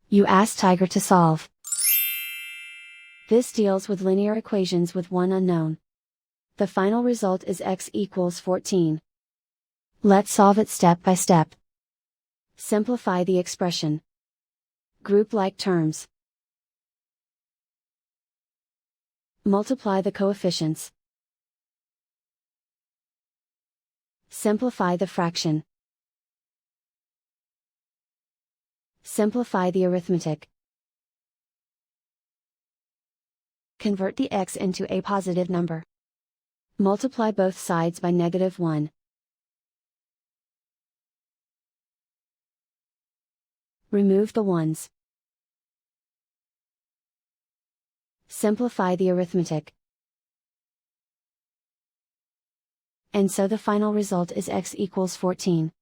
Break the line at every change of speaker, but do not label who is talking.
You ask Tiger to solve. This deals with linear equations with one unknown. The final result is x equals 14. Let's solve it step by step. Simplify the expression. Group like terms. Multiply the coefficients. Simplify the fraction. Simplify the arithmetic. Convert the x into a positive number. Multiply both sides by -1. Remove the ones. Simplify the arithmetic. And so the final result is x equals 14.